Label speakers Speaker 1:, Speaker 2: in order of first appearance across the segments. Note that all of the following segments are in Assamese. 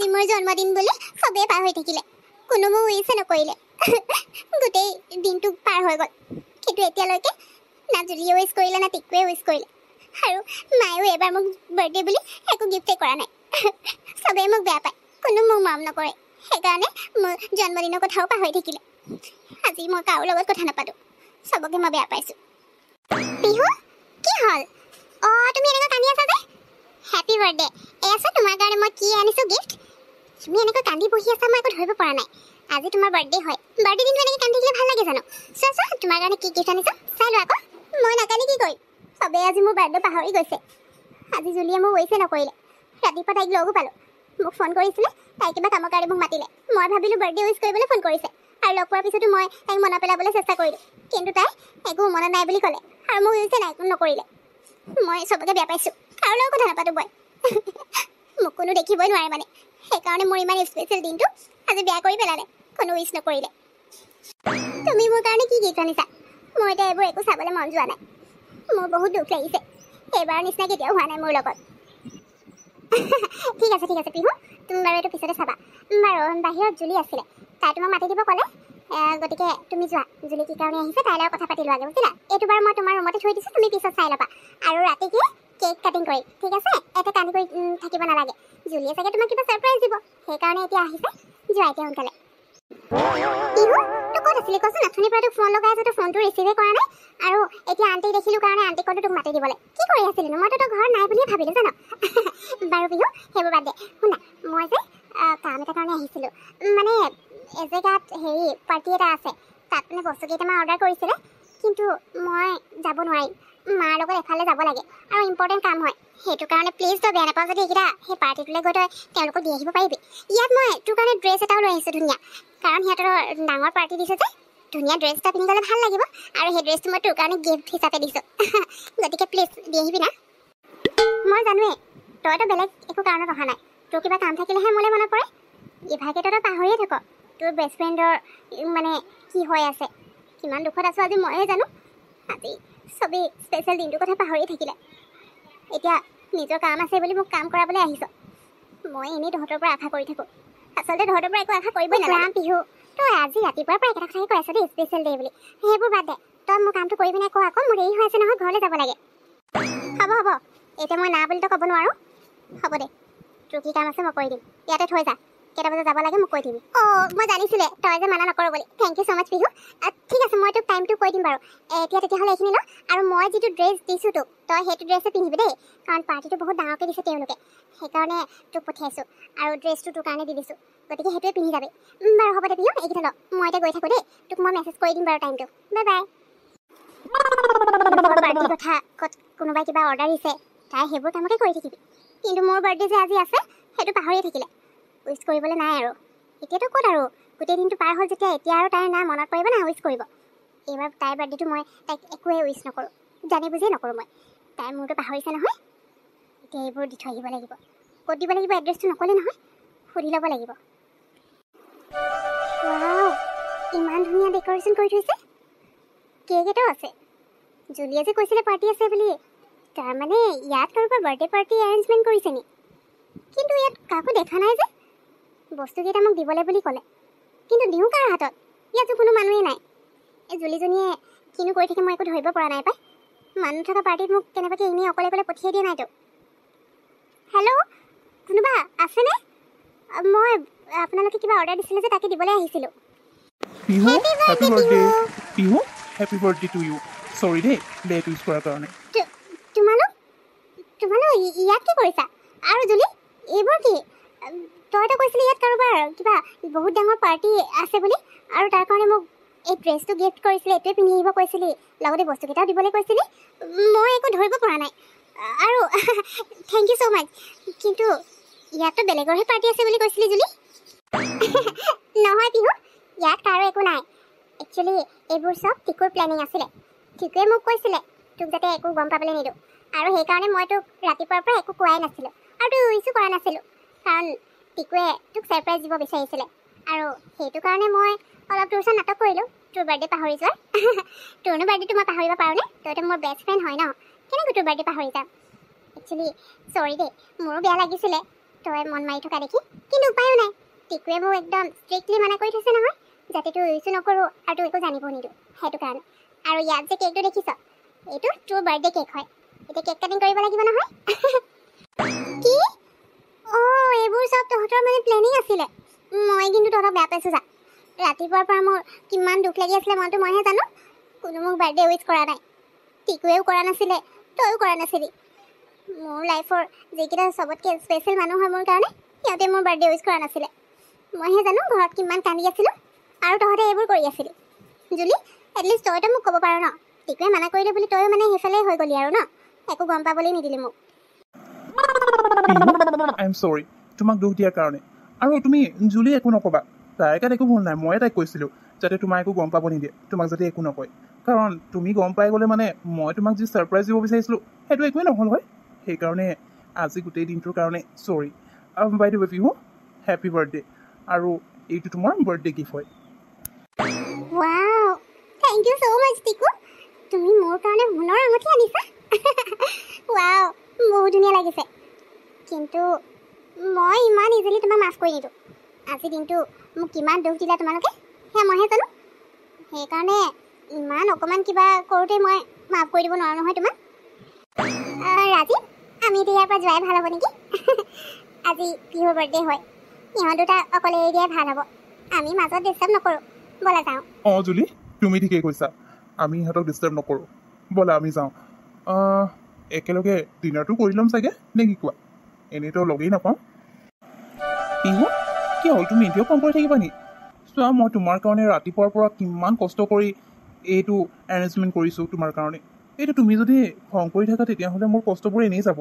Speaker 1: মোৰ জন্মদিন বুলি সবে পাৰ হৈ থাকিলে কোনো মোক উইছে নকৰিলে গোটেই দিনটো পাৰ হৈ গ'ল কিন্তু এতিয়ালৈকে না জুলিয়ে উইচ কৰিলে না টিকুৱে উইচ কৰিলে আৰু মায়েও এবাৰ মোক বাৰ্থডে বুলি একো গিফ্টে কৰা নাই সবে মোক বেয়া পায় কোনো মোক মৰম নকৰে সেইকাৰণে মোৰ জন্মদিনৰ কথাও পাহৰি থাকিলে আজি মই কাৰো লগত কথা নাপাতো সবকে মই বেয়া পাইছোঁ পিহু কি হ'ল তুমি এনেকৈ কান্দি আছা যে হেপী বাৰ্থডে এয়া চোৱা তোমাৰ কাৰণে মই কি আনিছোঁ গিফ্ট তুমি এনেকৈ কান্দি বহি আছা মই একো ধৰিব পৰা নাই আজি তোমাৰ বাৰ্থডে হয় বাৰ্থডে দিনটো এনেকৈ কান্দি থাকিলে ভাল লাগে জানো চোৱা তোমাৰ কাৰণে কি গিফ্ট আনিছোঁ চাই লোৱা আকৌ মই নাকান্দি কি কৰিম সবে আজি মোৰ বাৰ্থডে পাহৰি গৈছে আজি জুলিয়ে মোক উইছে নকৰিলে ৰাতিপুৱা তাইক লগো পালোঁ মোক ফোন কৰিছিলে তাই কিবা কামৰ কাৰণে মোক মাতিলে মই ভাবিলোঁ বাৰ্থডে উইচ কৰিবলৈ ফোন কৰিছে আৰু লগ পোৱাৰ পিছতো মই তাইক মনত পেলাবলৈ চেষ্টা কৰিলোঁ কিন্তু তাই একো মনত নাই বুলি ক'লে আৰু মোক উইছে নকৰিলে মই সবকে বেয়া পাইছোঁ কাৰো লগত কথা নাপাতো মই মোক কোনো দেখিবই নোৱাৰে মানে সেইকাৰণে মোৰ ইমান স্পেচিয়েল দিনটো আজি বেয়া কৰি পেলালে কোনো উইচ নকৰিলে তুমি মোৰ কাৰণে কি গিফ্ট আনিছা মোৰ এতিয়া এইবোৰ একো চাবলৈ মন যোৱা নাই মোৰ বহুত দুখ লাগিছে এইবাৰৰ নিচিনা কেতিয়াও হোৱা নাই মোৰ লগত ঠিক আছে পিহু তুমি বাৰু এইটো পিছতে চাবা বাৰু বাহিৰত জুলি আছিলে তাই তোমাক মাতি দিব ক'লে গতিকে তুমি যোৱা জুলি কি কাৰণে আহিছে তাইৰ লগত কথা পাতি লোৱাগে বুজিলা এইটো বাৰু মই তোমাৰ ৰুমতে থৈ দিছোঁ তুমি পিছত চাই ল'বা আৰু ৰাতিকে কেক কাটিং কৰি ঠিক আছে এটা কান্দি কৰি থাকিব নালাগে জুলিয়ে চাগে তোমাক কিবা ছাৰপ্ৰাইজ দিব সেইকাৰণে এতিয়া আহিছে যোৱা এতিয়া সোনকালে পিহু তই ক'ত আছিলি কচোন অথনিৰ পৰা তোক ফোন লগাই আছোঁ তই ফোনটো ৰিচিভে কৰা নাই আৰু এতিয়া আণ্টিক দেখিলোঁ কাৰণে আণ্টিক ক'লো তোক মাতি দিবলৈ কি কৰি আছিলিনো মইতো তোৰ ঘৰত নাই বুলিয়ে ভাবিলোঁ জানো বাৰু পিহু সেইবোৰ বাদ দে শুনা মই যে কাম এটাৰ কাৰণে আহিছিলোঁ মানে এজেগাত হেৰি পাৰ্টি এটা আছে তাত মানে বস্তু কেইটামান অৰ্ডাৰ কৰিছিলে কিন্তু মই যাব নোৱাৰিম মাৰ লগত এফালে যাব লাগে আৰু ইম্পৰ্টেণ্ট কাম হয় সেইটো কাৰণে প্লিজ তই বেয়া নাপাওঁ যদি এইকেইটা সেই পাৰ্টিটোলৈ গৈ তই তেওঁলোকক দি আহিব পাৰিবি ইয়াত মই তোৰ কাৰণে ড্ৰেছ এটাও লৈ আহিছোঁ ধুনীয়া কাৰণ সিহঁতৰ ডাঙৰ পাৰ্টি দিছে যে ধুনীয়া ড্ৰেছ এটা পিন্ধি গ'লে ভাল লাগিব আৰু সেই ড্ৰেছটো মই তোৰ কাৰণে গিফ্ট হিচাপে দিছোঁ গতিকে প্লিজ দি আহিবি না মই জানোৱেই তইতো বেলেগ একো কাৰণত অহা নাই তোৰ কিবা কাম থাকিলেহে মোলৈ মনত পৰে ইভাগে তই পাহৰিয়ে থাক তোৰ বেষ্ট ফ্ৰেণ্ডৰ মানে কি হৈ আছে কিমান দুখত আছোঁ আজি ময়ে জানো আজি চবেই স্পেচিয়েল দিনটোৰ কথা পাহৰি থাকিলে এতিয়া নিজৰ কাম আছে বুলি মোক কাম কৰাবলৈ আহিছ মই এনেই তহঁতৰ পৰা আশা কৰি থাকোঁ আচলতে তহঁতৰ পৰা একো আশা কৰিবই নালাগে পিহু তই আজি ৰাতিপুৱাৰ পৰা একেটা কথাই কৈ আছ দেই স্পেচিয়েল ডে বুলি সেইবোৰ বাদ দে তই মোৰ কামটো কৰিবি নাই কওঁ আকৌ মোৰ দেৰি হৈ আছে নহয় ঘৰলৈ যাব লাগে হ'ব এতিয়া মই না বুলি তই ক'ব নোৱাৰোঁ হ'ব দে তোৰ কি কাম আছে মই কৰি দিম ইয়াতে থৈ যা কেইটা বজাত যাব লাগে মোক কৈ দিবি মই জানিছিলে তই যে মানা নকৰ বুলি থেংক ইউ ছ' মাছ পিহু ঠিক আছে মই তোক টাইমটো কৈ দিম বাৰু এতিয়া তেতিয়াহ'লে এইখিনি ন আৰু মই যিটো ড্ৰেছ দিছোঁ তোক তই সেইটো ড্ৰেছে পিন্ধিবি দেই কাৰণ পাৰ্টিটো বহুত ডাঙৰকৈ দিছে তেওঁলোকে সেইকাৰণে তোক পঠিয়াইছোঁ আৰু ড্ৰেছটো তোৰ কাৰণে দি দিছোঁ গতিকে সেইটোৱে পিন্ধি যাবি বাৰু হ'ব দে পিহু এইকেইটা ল মই এতিয়া গৈ থাকোঁ দেই তোক মই মেছেজ কৰি দিম বাৰু টাইমটো বাই বাই পাৰ্টিৰ কথা কোনোবাই কিবা অৰ্ডাৰ দিছে তাই সেইবোৰ কামকে কৰি থাকিবি কিন্তু মোৰ বাৰ্থডে যে আজি আছে সেইটো পাহৰিয়ে থাকিলে উইচ কৰিবলৈ নাই আৰু এতিয়াতো ক'ত আৰু গোটেই দিনটো পাৰ হ'ল যেতিয়া এতিয়া আৰু তাইৰ না মনত পৰিব না উইচ কৰিব এইবাৰ তাইৰ বাৰ্থডেটো মই তাইক একোৱে উইচ নকৰোঁ জানি বুজিয়ে নকৰোঁ মই তাই মোৰতো পাহৰিছে নহয় এতিয়া এইবোৰ দি থৈ আহিব লাগিব ক'ত দিব লাগিব এড্ৰেছটো নক'লে নহয় সুধি ল'ব লাগিব ইমান ধুনীয়া ডেক'ৰেশ্যন কৰি থৈছে কেক এটাও আছে জুলিয়ে যে কৈছিলে পাৰ্টি আছে বুলি তাৰমানে ইয়াত কাৰোবাৰ বাৰ্থডে পাৰ্টি এৰেঞ্জমেণ্ট কৰিছে নি কিন্তু ইয়াত কাকো দেখা নাই যে বস্তুকেইটা মোক দিবলৈ বুলি ক'লে কিন্তু দিওঁ কাৰ হাতত ইয়াতো কোনো মানুহেই নাই এই জুলিজনীয়ে কিনো কৰি থাকে মই একো ধৰিব পৰা নাই পাই মানুহ থকা পাৰ্টিত মোক কেনেবাকৈ এনেই অকলে পঠিয়াই দিয়া নাইতো হেল্ল' কোনোবা আছেনে মই আপোনালোকে কিবা অৰ্ডাৰ দিছিলে যে তাকে দিবলৈ আহিছিলোঁ
Speaker 2: হেপী বাৰ্থডে টু ইউ সৰি দেই লেট উইচ কৰাৰ কাৰণে
Speaker 1: তোমালোক ইয়াত কি কৰিছা আৰু জুলি এইবোৰ কি তইতো কৈছিলি ইয়াত কাৰোবাৰ কিবা বহুত ডাঙৰ পাৰ্টি আছে বুলি আৰু তাৰ কাৰণে মোক এই ড্ৰেছটো গিফ্ট কৰিছিলে এইটোৱে পিন্ধি আহিব কৈছিলি লগতে বস্তুকেইটাও দিবলৈ কৈছিলি মই একো ধৰিব পৰা নাই আৰু থেংক ইউ ছ' মাছ কিন্তু ইয়াততো বেলেগৰহে পাৰ্টি আছে বুলি কৈছিলি জুলি নহয় পিহু ইয়াত কাৰো একো নাই একচুৱেলি এইবোৰ চব টিকুৰ প্লেনিং আছিলে টিকুৱে মোক কৈছিলে তোক যাতে একো গম পাবলৈ নিদিওঁ আৰু সেইকাৰণে মই তোক ৰাতিপুৱাৰ পৰা একো কোৱাই নাছিলোঁ আৰু তোক উইচো কৰা নাছিলোঁ কাৰণ টিকুৱে তোক ছাৰপ্ৰাইজ দিব বিচাৰিছিলে আৰু সেইটো কাৰণে মই অলপ তোৰ ওচৰত নাটক কৰিলোঁ তোৰ বাৰ্থডে পাহৰি যোৱাৰ তোৰনো বাৰ্থডেটো মই পাহৰিব পাৰোঁনে তইতো মোৰ বেষ্ট ফ্ৰেণ্ড হয় ন কেনেকৈ তোৰ বাৰ্থডে পাহৰি যাম একচুৱেলি চৰি দেই মোৰো বেয়া লাগিছিলে তই মন মাৰি থকা দেখি কিন্তু উপায়ো নাই টিকুৱে মোক একদম ষ্ট্ৰিক্টলি মানা কৰি থৈছে নহয় যাতে তোৰ ইউজো নকৰোঁ আৰু তোৰ একো জানিব নিদিওঁ সেইটো কাৰণে আৰু ইয়াত যে কেকটো দেখিছ এইটো তোৰ বাৰ্থডে কেক হয় এতিয়া কেক কাটিং কৰিব লাগিব নহয় কি অঁ এইবোৰ চব তহঁতৰ মানে প্লেনিং আছিলে মই কিন্তু তহঁতক বেয়া পাইছোঁ যা ৰাতিপুৱাৰ পৰা মোৰ কিমান দুখ লাগি আছিলে মনটো মইহে জানো কোনো মোক বাৰ্থডে উইচ কৰা নাই টিকুৱেও কৰা নাছিলে তইও কৰা নাছিলি মোৰ লাইফৰ যিকেইটা চবতকৈ স্পেচিয়েল মানুহ হয় মোৰ কাৰণে সিহঁতে মোৰ বাৰ্থডে উইচ কৰা নাছিলে মইহে জানো ঘৰত কিমান কান্দি আছিলোঁ আৰু তহঁতে এইবোৰ কৰি আছিলি জুলি এটলিষ্ট তইতো মোক ক'ব পাৰ ন টিকুৱে মানা কৰিলে বুলি তইও মানে সেইফালে হৈ গ'লি আৰু ন একো গম পাবলৈ নিদিলি মোক
Speaker 2: আই এম চৰি তোমাক দোষ দিয়াৰ কাৰণে আৰু তুমি জুলি একো নক'বা তাইৰ গাত একো ভুল নাই ময়ে তাইক কৈছিলোঁ যাতে তোমাৰ একো গম পাব নিদিয়ে তোমাক যাতে একো নকয় কাৰণ তুমি গম পাই গ'লে মানে মই তোমাক যি ছাৰপ্ৰাইজ দিব বিচাৰিছিলোঁ সেইটো একোৱেই নহ'ল হয় সেইকাৰণে আজি গোটেই দিনটোৰ কাৰণে sorry by the way Pihu happy birthday আৰু এইটো তোমাৰ বাৰ্থডে গিফ্ট হয়
Speaker 1: wow thank you so' much Tiku তুমি মোৰ কাৰণে সোণৰ আঙুঠি আনিছা ৱাও বহুত ধুনীয়া লাগিছে কিন্তু মই ইমান ইজিলি তোমাক মাফ কৰি নিদিওঁ আজিৰ দিনটো মোক কিমান দুখ দিলা তোমালোকে সেয়া মইহে জানো সেইকাৰণে ইমান অকণমান কিবা কৰোঁতে মই মাফ কৰি দিব নোৱাৰোঁ নহয় তোমাক ৰাজীৱ আমি এতিয়া ইয়াৰ পৰা যোৱাই ভাল হ'ব নেকি আজি পিহুৰ বাৰ্থডে হয় ইহঁত দুটা অকলে এৰি দিয়াই ভাল হ'ব আমি মাজত ডিষ্টাৰ্ব নকৰোঁ ব'লা যাওঁ
Speaker 2: অঁ জুলি তুমি ঠিকেই কৈছা আমি ইহঁতক ডিষ্টাৰ্ব নকৰোঁ ব'লা আমি যাওঁ একেলগে ডিনাৰটো কৰি ল'ম চাগে নে কি কোৱা এনেইতো লগেই নাপাওঁ পিহু কি হ'ল তুমি এতিয়াও কম কৰি থাকিবা নি চোৱা মই তোমাৰ কাৰণে ৰাতিপুৱাৰ পৰা কিমান কষ্ট কৰি এইটো এৰেঞ্জমেণ্ট কৰিছোঁ তোমাৰ কাৰণে এইটো তুমি যদি খং কৰি থাকা তেতিয়াহ'লে মোৰ কষ্টবোৰ এনেই যাব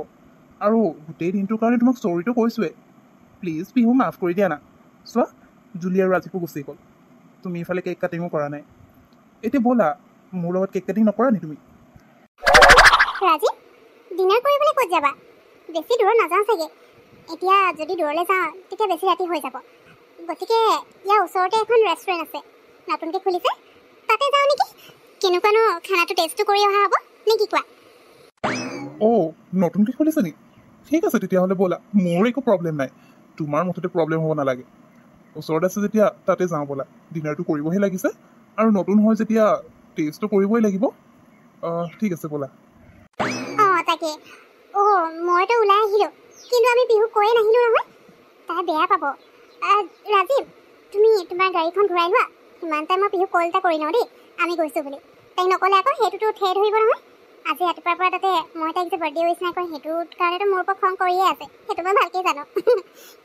Speaker 2: আৰু গোটেই দিনটোৰ কাৰণে তোমাক চৰিটো কৈছোঁৱে প্লিজ পিহু মাফ কৰি দিয়া না চোৱা জুলি আৰু ৰাজীৱো গুচি গ'ল তুমি ইফালে কেক কাটিঙো কৰা নাই এতিয়া ব'লা মোৰ লগত কেক কাটিং নকৰা নি তুমি
Speaker 1: ৰাজীৱ ডিনাৰ কৰিবলৈ ক'ত যাবা বেছি দূৰত নাযাওঁ চাগে এতিয়া যদি দূৰলৈ যাওঁ তেতিয়া বেছি ৰাতি হৈ যাব গতিকে ইয়াৰ ওচৰতে এখন ৰেষ্টুৰেণ্ট আছে নতুনকৈ খুলিছে তাতে যাওঁ নেকি কেনেকুৱানো খানাটো টেষ্টটো কৰি অহা হ'ব নে কি কোৱা
Speaker 2: অঁ নতুনকৈ খুলিছে নি ঠিক আছে তেতিয়াহ'লে ব'লা মোৰ একো প্ৰব্লেম নাই তোমাৰ মুঠতে প্ৰব্লেম হ'ব নালাগে ওচৰত আছে যেতিয়া তাতে যাওঁ ব'লা ডিনাৰটো কৰিবহে লাগিছে আৰু নতুন হয় যেতিয়া টেষ্টটো কৰিবই লাগিব ঠিক আছে ব'লা
Speaker 1: অঁ তাকে মইতো ওলাই আহিলোঁ কিন্তু আমি বিহুক কৈয়ে নাহিলোঁ নহয় তাই বেয়া পাব ৰাজীৱ তুমি তোমাৰ গাড়ীখন ঘূৰাই লোৱা সিমান টাইম মই বিহুক কল এটা কৰি লওঁ দেই আমি গৈছোঁ বুলি তাইক নক'লে আকৌ সেইটোতো ঠেৰ ধৰিব নহয় আজি ৰাতিপুৱাৰ পৰা তাতে মই তাইক যে বাৰ্থডে উইচ নাই কৰা সেইটোৰ কাৰণেতো মোৰ ওপৰত খং কৰিয়ে আছে সেইটো মই ভালকৈ জানো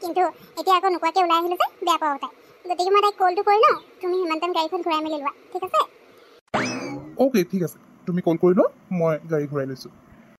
Speaker 1: কিন্তু এতিয়া আকৌ নোকোৱাকৈ ওলাই আহিলোঁ যে বেয়া পাব তাই গতিকে মই তাইক কলটো কৰি লওঁ তুমি সিমান টাইম গাড়ীখন ঘূৰাই মেলি লোৱা ঠিক আছে
Speaker 2: অ'কে ঠিক আছে তুমি কল কৰি লোৱা মই গাড়ী ঘূৰাই লৈছোঁ